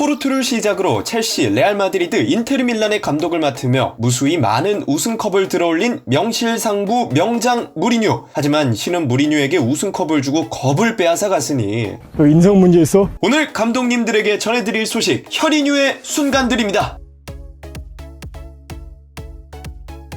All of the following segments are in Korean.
포르투를 시작으로 첼시, 레알 마드리드, 인테르 밀란의 감독을 맡으며 무수히 많은 우승컵을 들어올린 명실상부 명장 무리뉴. 하지만 신은 무리뉴에게 우승컵을 주고 겁을 빼앗아 갔으니 너 인성 문제 있어? 오늘 감독님들에게 전해드릴 소식, 혈인유의 순간들입니다.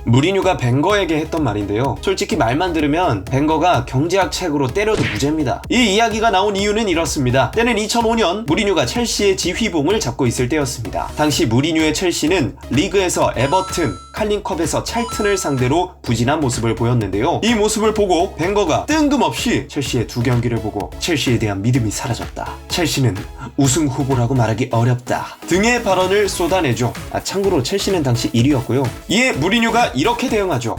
무리뉴가 벵거에게 했던 말인데요. 솔직히 말만 들으면 벵거가 경제학 책으로 때려도 무죄입니다. 이 이야기가 나온 이유는 이렇습니다. 때는 2005년 무리뉴가 첼시의 지휘봉을 잡고 있을 때였습니다. 당시 무리뉴의 첼시는 리그에서 에버튼, 칼링컵에서 찰튼을 상대로 부진한 모습을 보였는데요. 이 모습을 보고 벵거가 뜬금없이 첼시의 두 경기를 보고 첼시에 대한 믿음이 사라졌다, 첼시는 우승 후보라고 말하기 어렵다 등의 발언을 쏟아내죠. 참고로 첼시는 당시 1위였고요. 이에 무리뉴가 이렇게 대응하죠.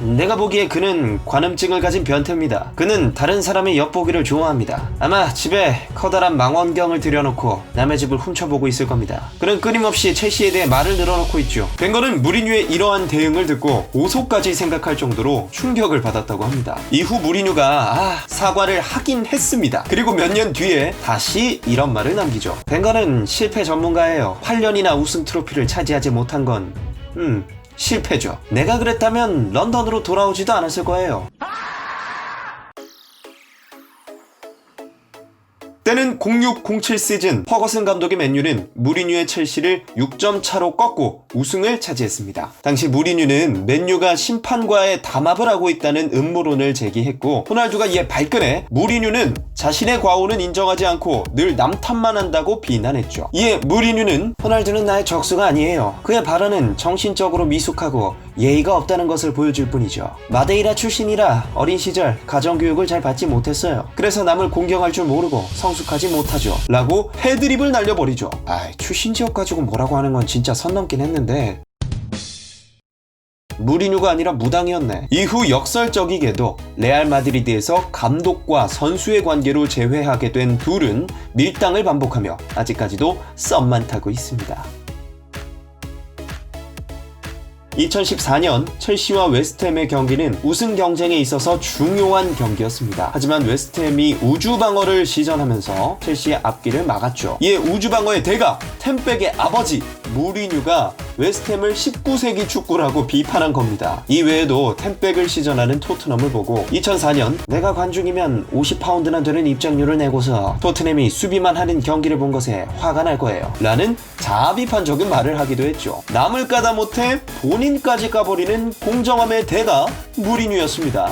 내가 보기에 그는 관음증을 가진 변태입니다. 그는 다른 사람의 엿보기를 좋아합니다. 아마 집에 커다란 망원경을 들여놓고 남의 집을 훔쳐보고 있을 겁니다. 그는 끊임없이 첼시에 대해 말을 늘어놓고 있죠. 벵거는 무리뉴의 이러한 대응을 듣고 오소까지 생각할 정도로 충격을 받았다고 합니다. 이후 무리뉴가 사과를 하긴 했습니다. 그리고 몇 년 뒤에 다시 이런 말을 남기죠. 벵거는 실패 전문가예요. 8년이나 우승 트로피를 차지하지 못한 건 실패죠. 내가 그랬다면 런던으로 돌아오지도 않았을 거예요. 때는 06-07 시즌, 퍼거슨 감독의 맨유는 무리뉴의 첼시를 6점 차로 꺾고 우승을 차지했습니다. 당시 무리뉴는 맨유가 심판과의 담합을 하고 있다는 음모론을 제기했고, 호날두가 이에 발끈해 무리뉴는 자신의 과오는 인정하지 않고 늘 남 탓만 한다고 비난했죠. 이에 무리뉴는 호날두는 나의 적수가 아니에요. 그의 발언은 정신적으로 미숙하고 예의가 없다는 것을 보여줄 뿐이죠. 마데이라 출신이라 어린 시절 가정교육을 잘 받지 못했어요. 그래서 남을 공경할 줄 모르고 성숙하지 못하죠 라고 헤드립을 날려버리죠. 출신 지역 가지고 뭐라고 하는 건 진짜 선 넘긴 했는데 무리뉴가 아니라 무당이었네. 이후 역설적이게도 레알 마드리드에서 감독과 선수의 관계로 재회하게 된 둘은 밀당을 반복하며 아직까지도 썸만 타고 있습니다. 2014년 첼시와 웨스트햄의 경기는 우승 경쟁에 있어서 중요한 경기였습니다. 하지만 웨스트햄이 우주방어를 시전하면서 첼시의 앞길을 막았죠. 이에 우주방어의 대가, 템백의 아버지 무리뉴가 웨스트햄을 19세기 축구라고 비판한 겁니다. 이 외에도 템백을 시전하는 토트넘을 보고 2004년 내가 관중이면 50파운드나 되는 입장료를 내고서 토트넘이 수비만 하는 경기를 본 것에 화가 날 거예요 라는 자아비판적인 말을 하기도 했죠. 남을 까다 못해 본인까지 까버리는 공정함의 대가 무리뉴였습니다.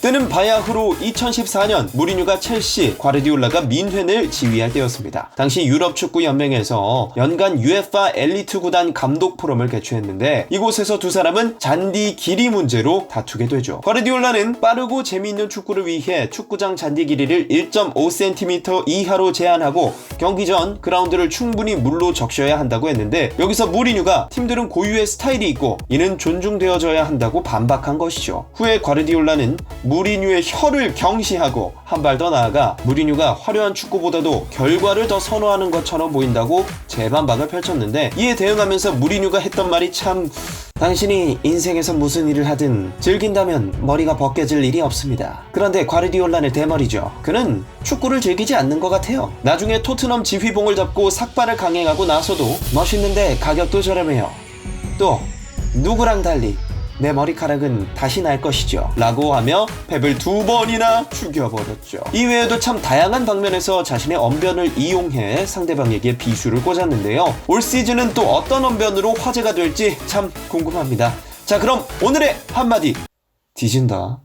때는 바야흐로 2014년 무리뉴가 첼시, 과르디올라가 민회를 지휘할 때였습니다. 당시 유럽축구연맹에서 연간 UEFA 엘리트 구단 감독 포럼을 개최했는데 이곳에서 두 사람은 잔디 길이 문제로 다투게 되죠. 과르디올라는 빠르고 재미있는 축구를 위해 축구장 잔디 길이를 1.5cm 이하로 제한하고 경기 전 그라운드를 충분히 물로 적셔야 한다고 했는데 여기서 무리뉴가 팀들은 고유의 스타일이 있고 이는 존중되어져야 한다고 반박한 것이죠. 후에 과르디올라는 무리뉴의 혀를 경시하고 한 발 더 나아가 무리뉴가 화려한 축구보다도 결과를 더 선호하는 것처럼 보인다고 재반박을 펼쳤는데 이에 대응하면서 무리뉴가 했던 말이 참, 당신이 인생에서 무슨 일을 하든 즐긴다면 머리가 벗겨질 일이 없습니다. 그런데 과르디올라는 대머리죠. 그는 축구를 즐기지 않는 것 같아요. 나중에 토트넘 지휘봉을 잡고 삭발을 강행하고 나서도 멋있는데 가격도 저렴해요. 또 누구랑 달리 내 머리카락은 다시 날 것이죠 라고 하며 펩을 2번이나 죽여버렸죠. 이외에도 참 다양한 방면에서 자신의 언변을 이용해 상대방에게 비수를 꽂았는데요. 올 시즌은 또 어떤 언변으로 화제가 될지 참 궁금합니다. 자, 그럼 오늘의 한마디, 뒤진다.